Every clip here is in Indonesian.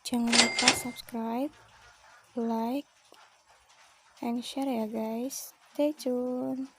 Jangan lupa subscribe, like, and share ya guys. Stay tune.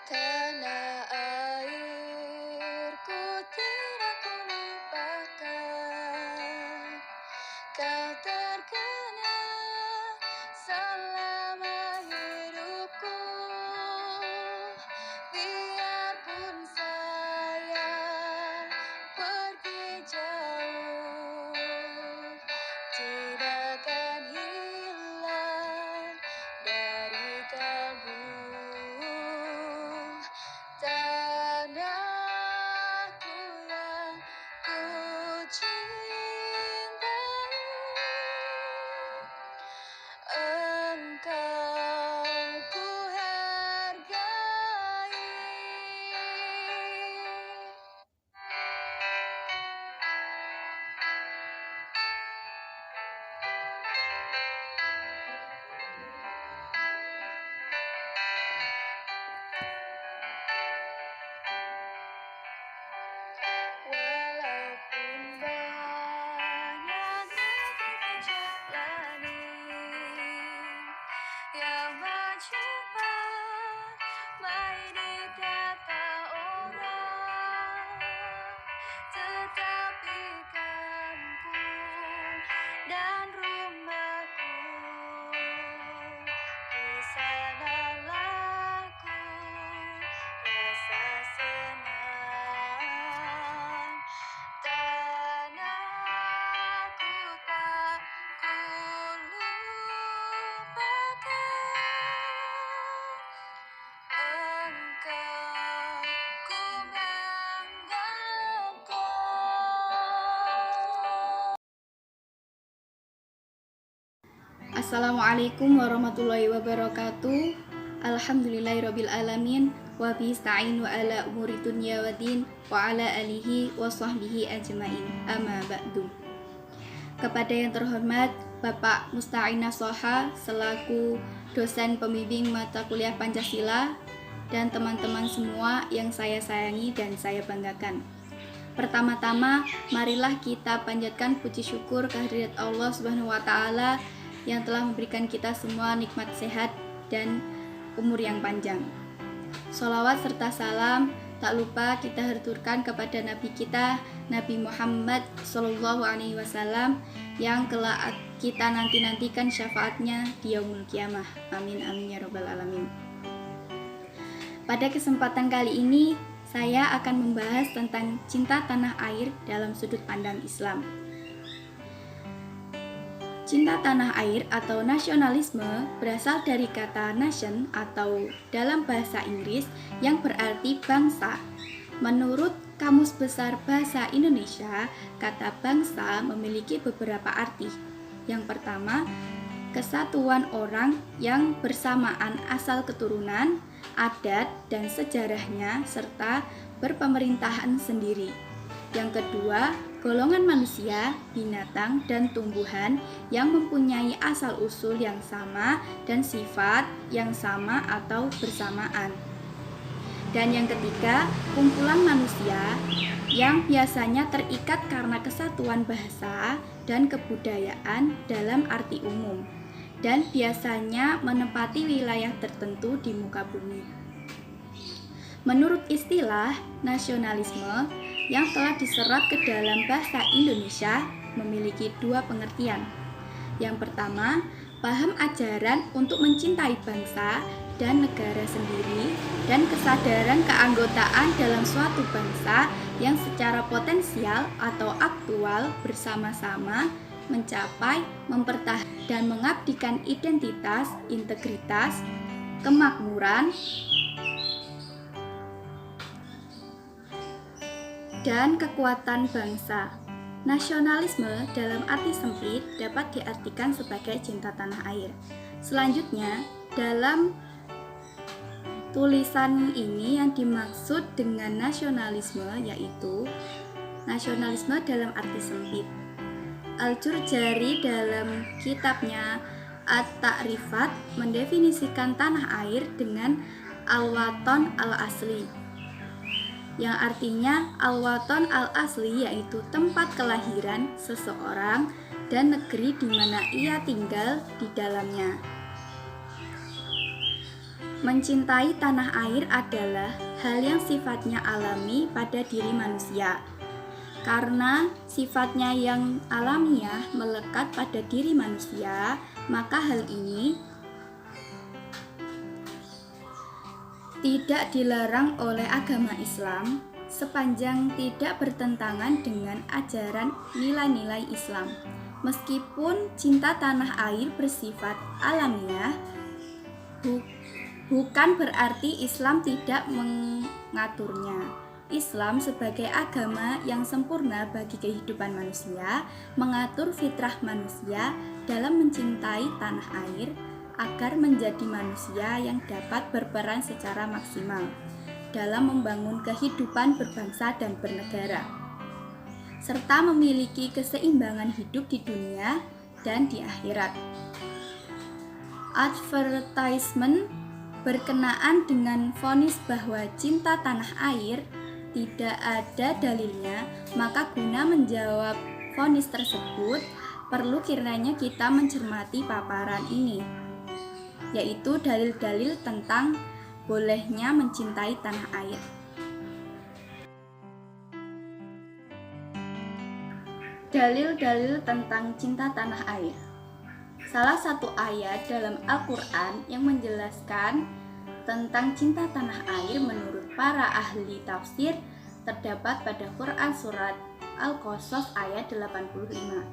Tanah airku tidak ku lupakan, kau terkenang selama hidupku. Biarpun saya pergi jauh, tidak akan hilang dari kalbu. Tanahku yang ku cintai, engkau ku hargai. Walaupun banyak negeri ku jalani, yang mencepat baik di kata orang, tetapi kampung dan rumahku, di sanalah ku rasa senang. Tanahku tak ku lupakan, engkau ku banggakan. Assalamualaikum warahmatullahi wabarakatuh. Alhamdulillahirabbil alamin wa bista'in wa ala umuri dunya waddin wa ala alihi wa sahbihi ajmain. Amma ba'du. Kepada yang terhormat Bapak Musta'inah Soha selaku dosen pembimbing mata kuliah Pancasila dan teman-teman semua yang saya sayangi dan saya banggakan. Pertama-tama, marilah kita panjatkan puji syukur kehadirat Allah Subhanahu wa taala yang telah memberikan kita semua nikmat sehat dan umur yang panjang. Sholawat serta salam tak lupa kita haturkan kepada Nabi kita, Nabi Muhammad SAW, yang kelak kita nanti-nantikan syafaatnya di yaumul kiamah. Amin amin ya rabbal alamin. Pada kesempatan kali ini, saya akan membahas tentang cinta tanah air dalam sudut pandang Islam. Cinta tanah air atau nasionalisme berasal dari kata nation atau dalam bahasa Inggris yang berarti bangsa. Menurut Kamus Besar Bahasa Indonesia, kata bangsa memiliki beberapa arti. Yang pertama, kesatuan orang yang bersamaan asal keturunan, adat dan sejarahnya serta berpemerintahan sendiri. Yang kedua, golongan manusia, binatang, dan tumbuhan yang mempunyai asal-usul yang sama dan sifat yang sama atau bersamaan. Dan yang ketiga, kumpulan manusia yang biasanya terikat karena kesatuan bahasa dan kebudayaan dalam arti umum, dan biasanya menempati wilayah tertentu di muka bumi. Menurut istilah nasionalisme yang telah diserap ke dalam bahasa Indonesia memiliki dua pengertian. Yang pertama, paham ajaran untuk mencintai bangsa dan negara sendiri dan kesadaran keanggotaan dalam suatu bangsa yang secara potensial atau aktual bersama-sama mencapai, mempertahankan dan mengabdikan identitas, integritas, kemakmuran, dan kekuatan bangsa. Nasionalisme dalam arti sempit dapat diartikan sebagai cinta tanah air. Selanjutnya, dalam tulisan ini yang dimaksud dengan nasionalisme yaitu nasionalisme dalam arti sempit. Al-Jurjari dalam kitabnya At-Ta'rifat mendefinisikan tanah air dengan al-waton al-asli, yang artinya al-waton al-asli yaitu tempat kelahiran seseorang dan negeri di mana ia tinggal di dalamnya. Mencintai tanah air adalah hal yang sifatnya alami pada diri manusia. Karena sifatnya yang alamiah melekat pada diri manusia, maka hal ini tidak dilarang oleh agama Islam sepanjang tidak bertentangan dengan ajaran nilai-nilai Islam. Meskipun cinta tanah air bersifat alamiah, bukan berarti Islam tidak mengaturnya. Islam sebagai agama yang sempurna bagi kehidupan manusia mengatur fitrah manusia dalam mencintai tanah air agar menjadi manusia yang dapat berperan secara maksimal dalam membangun kehidupan berbangsa dan bernegara, serta memiliki keseimbangan hidup di dunia dan di akhirat. Advertisement berkenaan dengan vonis bahwa cinta tanah air tidak ada dalilnya, maka guna menjawab vonis tersebut, perlu kiranya kita mencermati paparan ini, yaitu dalil-dalil tentang bolehnya mencintai tanah air. Dalil-dalil tentang cinta tanah air. Salah satu ayat dalam Al-Quran yang menjelaskan tentang cinta tanah air menurut para ahli tafsir terdapat pada Quran surat Al-Qasas ayat 85.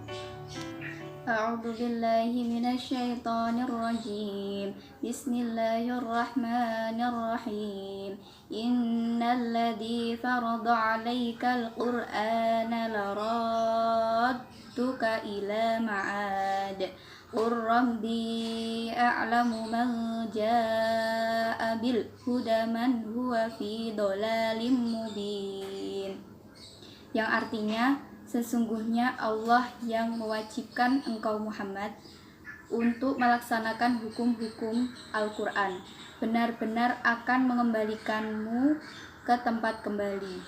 A'udzu billahi minasyaitonir rajim. Bismillahirrahmanirrahim. Innal ladzi farada 'alaikal qur'ana laradduka ila ma'ad. Qur rabbi a'lamu man jaa'a bil huda man huwa fi dhalalim mubin. Yang artinya, sesungguhnya Allah yang mewajibkan engkau Muhammad untuk melaksanakan hukum-hukum Al-Quran, benar-benar akan mengembalikanmu ke tempat kembali.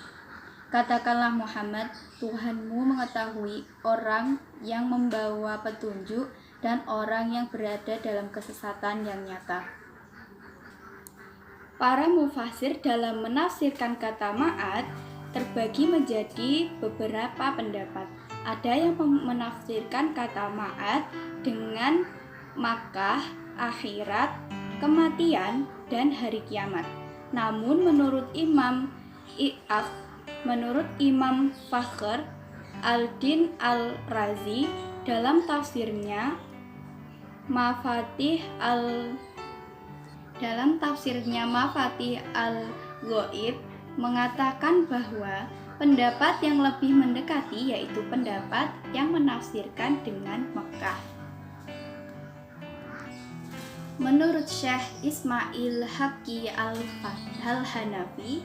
Katakanlah Muhammad, Tuhanmu mengetahui orang yang membawa petunjuk dan orang yang berada dalam kesesatan yang nyata. Para mufasir dalam menafsirkan kata ma'ad terbagi menjadi beberapa pendapat. Ada yang menafsirkan kata ma'ad dengan Makkah, akhirat, kematian, dan hari kiamat. Namun menurut Imam Fakhr Al-Din Al-Razi dalam tafsirnya Mafatih Al-Ghaib mengatakan bahwa pendapat yang lebih mendekati yaitu pendapat yang menafsirkan dengan Mekah. Menurut Syekh Ismail Haqqi Al-Hanafi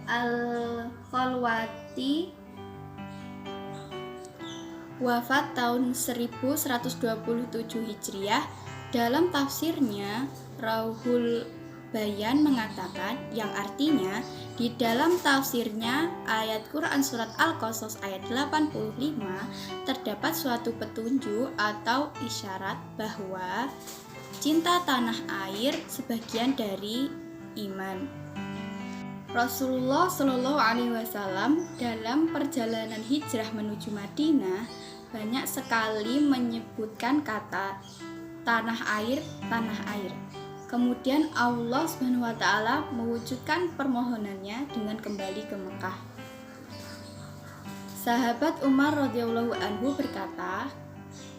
Al-Khalwati wafat tahun 1127 Hijriah, dalam tafsirnya Rauhul Bayan mengatakan, yang artinya di dalam tafsirnya ayat Quran surat Al-Qasas ayat 85 terdapat suatu petunjuk atau isyarat bahwa cinta tanah air sebagian dari iman. Rasulullah Shallallahu Alaihi Wasallam dalam perjalanan hijrah menuju Madinah banyak sekali menyebutkan kata tanah air. Kemudian Allah Subhanahu wa taala mewujudkan permohonannya dengan kembali ke Mekah. Sahabat Umar radhiyallahu anhu berkata,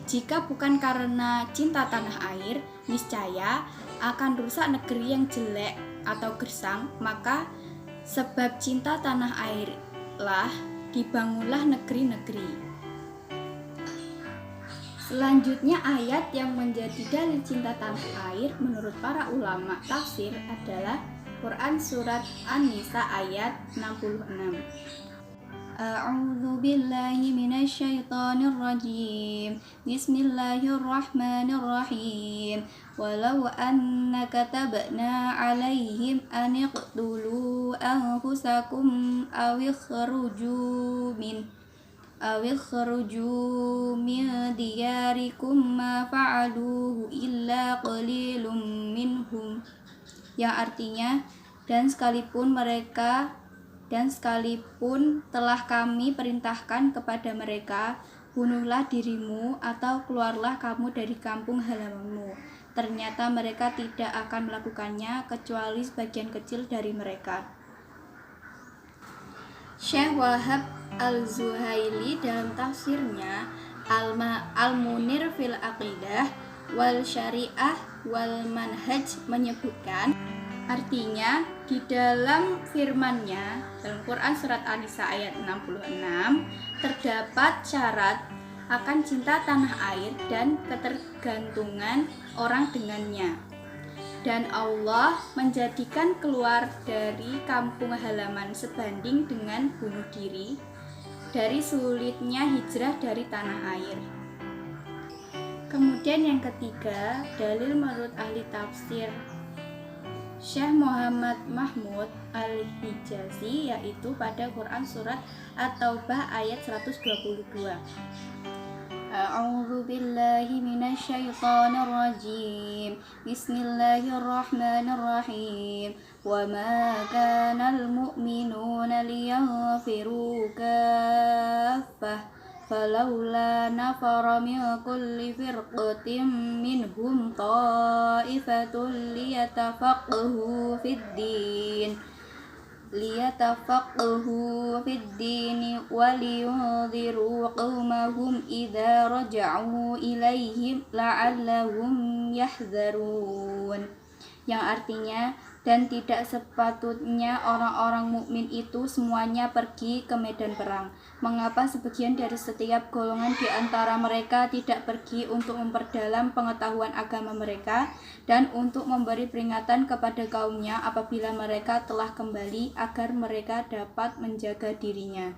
"Jika bukan karena cinta tanah air, niscaya akan rusak negeri yang jelek atau gersang, maka sebab cinta tanah airlah dibangunlah negeri-negeri." Selanjutnya ayat yang menjadi dalil cinta tanah air menurut para ulama tafsir adalah Quran surat An-Nisa ayat 66. A'udzu billahi minasyaitonir rajim. Bismillahirrahmanirrahim. Walau anna katabna 'alaihim an iqtulu anfusakum aw ikhruju min diyarikum ma fa'aluhu illa qalilum minhum. Yang artinya, dan sekalipun telah kami perintahkan kepada mereka, bunuhlah dirimu atau keluarlah kamu dari kampung halamanmu. Ternyata mereka tidak akan melakukannya kecuali sebagian kecil dari mereka. Syekh Wahab Al-Zuhaili dalam tafsirnya Al-Munir fil Aqidah wal Syariah wal Manhaj menyebutkan, artinya di dalam firman-Nya dalam Quran surat An-Nisa ayat 66 terdapat syarat akan cinta tanah air dan ketergantungan orang dengannya. Dan Allah menjadikan keluar dari kampung halaman sebanding dengan bunuh diri dari sulitnya hijrah dari tanah air. Kemudian yang ketiga, dalil menurut ahli tafsir Syekh Muhammad Mahmud Al-Hijazi, yaitu pada Quran surat At-Taubah ayat 122. A'udzu billahi minasyaitonir rajim. Bismillahirrahmanirrahim. Wa ma kana al-mu'minuna liyanfiru kaffah falawla nafara min kulli firqatin minhum ta'ifatun liyatafaqahu fid din wa liyunziru qaumahum idza raja'u ilaihim la'allahum yahzarun. Yang artinya, dan tidak sepatutnya orang-orang mukmin itu semuanya pergi ke medan perang. Mengapa sebagian dari setiap golongan di antara mereka tidak pergi untuk memperdalam pengetahuan agama mereka dan untuk memberi peringatan kepada kaumnya apabila mereka telah kembali agar mereka dapat menjaga dirinya?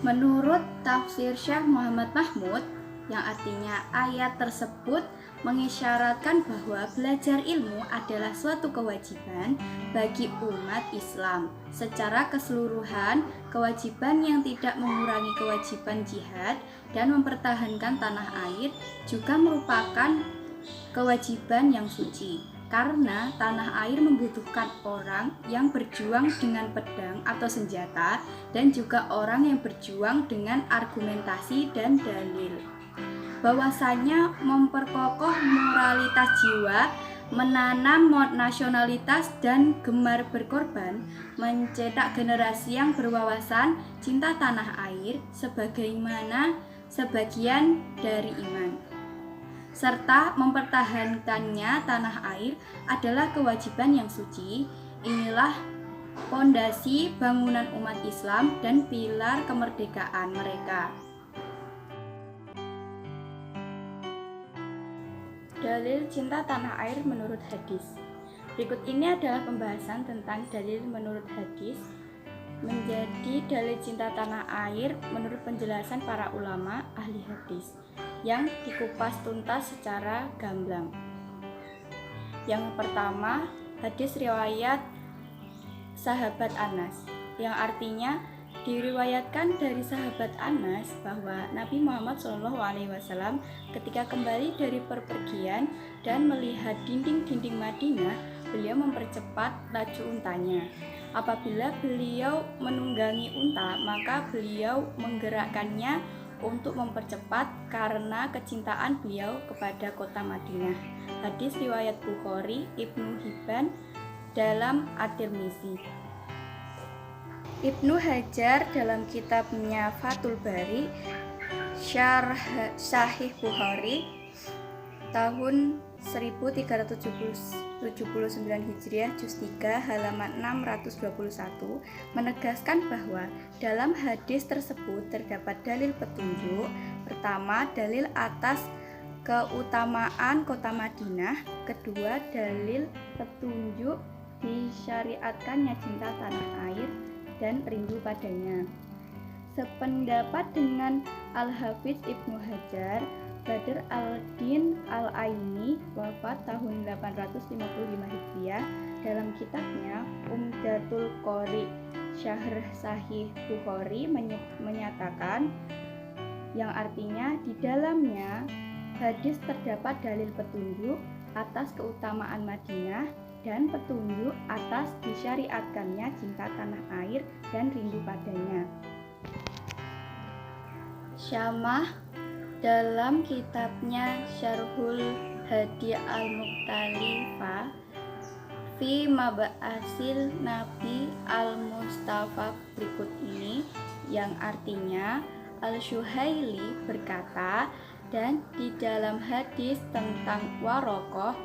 Menurut tafsir Syekh Muhammad Mahmud, yang artinya ayat tersebut mengisyaratkan bahwa belajar ilmu adalah suatu kewajiban bagi umat Islam secara keseluruhan, kewajiban yang tidak mengurangi kewajiban jihad dan mempertahankan tanah air juga merupakan kewajiban yang suci, karena tanah air membutuhkan orang yang berjuang dengan pedang atau senjata dan juga orang yang berjuang dengan argumentasi dan dalil. Bahwasanya memperkokoh moralitas jiwa, menanam nasionalitas dan gemar berkorban, mencetak generasi yang berwawasan, cinta tanah air sebagaimana sebagian dari iman, serta mempertahankannya tanah air adalah kewajiban yang suci. Inilah pondasi bangunan umat Islam dan pilar kemerdekaan mereka. Dalil cinta tanah air menurut hadis. Berikut ini adalah pembahasan tentang dalil menurut hadis menjadi dalil cinta tanah air menurut penjelasan para ulama ahli hadis yang dikupas tuntas secara gamblang. Yang pertama, hadis riwayat sahabat Anas, yang artinya diriwayatkan dari sahabat Anas bahwa Nabi Muhammad SAW ketika kembali dari perpergian dan melihat dinding-dinding Madinah, beliau mempercepat laju untanya. Apabila beliau menunggangi unta, maka beliau menggerakkannya untuk mempercepat karena kecintaan beliau kepada kota Madinah. Hadis riwayat Bukhari, Ibnu Hibban dalam At-Tirmizi. Ibnu Hajar dalam kitabnya Fathul Bari Syarh Sahih Bukhari tahun 1379 Hijriah juz 3 halaman 621 menegaskan bahwa dalam hadis tersebut terdapat dalil petunjuk. Pertama, dalil atas keutamaan kota Madinah. Kedua, dalil petunjuk disyariatkannya cinta tanah air. dan rindu padanya. Sependapat dengan Al-Hafiz Ibnu Hajar, Badr al-Din al-Aini wafat tahun 855 Hijriah, dalam kitabnya Umdatul Qori Syarh Sahih Bukhari menyatakan, yang artinya di dalamnya hadis terdapat dalil petunjuk atas keutamaan Madinah dan petunjuk atas disyariatkannya cinta tanah air dan rindu padanya. Syamah dalam kitabnya Syarhul Hadi al-Mukhtalifah fi Maba'asil Nabi al-Mustafa berikut ini, yang artinya Al-Syuhaili berkata, dan di dalam hadis tentang Warokoh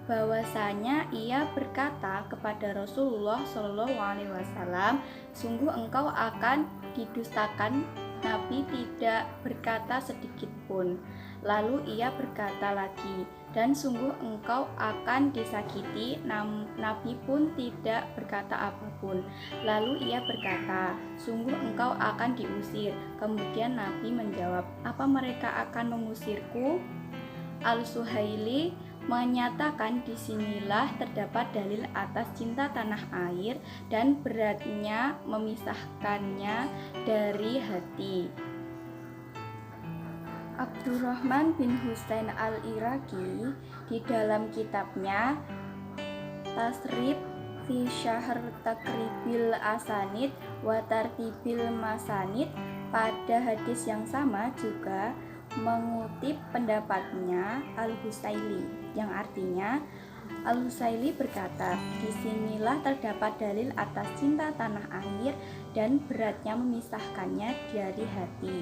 bahwasanya ia berkata kepada Rasulullah Shallallahu Alaihi Wasallam, sungguh engkau akan didustakan. Nabi tidak berkata sedikit pun. Lalu ia berkata lagi, dan sungguh engkau akan disakiti. Nabi pun tidak berkata apapun. Lalu ia berkata, sungguh engkau akan diusir. Kemudian Nabi menjawab, apa mereka akan mengusirku? Al-Suhaili menyatakan, disinilah terdapat dalil atas cinta tanah air dan beratnya memisahkannya dari hati. Abdurrahman bin Husain al-Iraqi di dalam kitabnya Tasrif fi Syahr Takribil Asanid wa Tartibil Masanid pada hadis yang sama juga mengutip pendapatnya Al-Husaili, yang artinya Al-Husaili berkata, disinilah terdapat dalil atas cinta tanah air dan beratnya memisahkannya dari hati.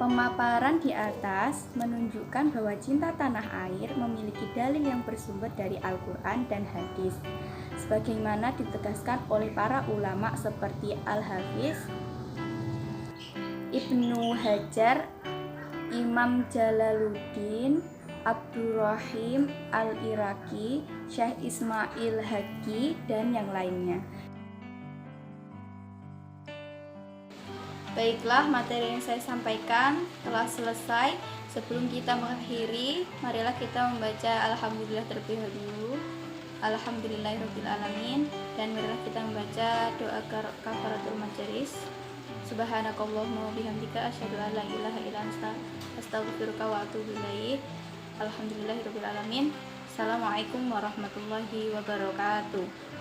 Pemaparan di atas menunjukkan bahwa cinta tanah air memiliki dalil yang bersumber dari Al-Quran dan hadis, sebagaimana ditegaskan oleh para ulama seperti Al-Hafiz Ibnu Hajar, Imam Jalaluddin, Abdurrahim al-Iraqi, Syekh Ismail Haqqi, dan yang lainnya. Baiklah, materi yang saya sampaikan telah selesai. Sebelum kita mengakhiri, marilah kita membaca Alhamdulillah terlebih dahulu. Alhamdulillahirrabbilalamin. Dan marilah kita membaca doa kafaratul majelis. Subhanakallahumma wa bihamdika asyhadu an la ilaha illa anta astaghfiruka wa atubu ilaik. Alhamdulillahirabbil alamin. Assalamualaikum warahmatullahi wabarakatuh.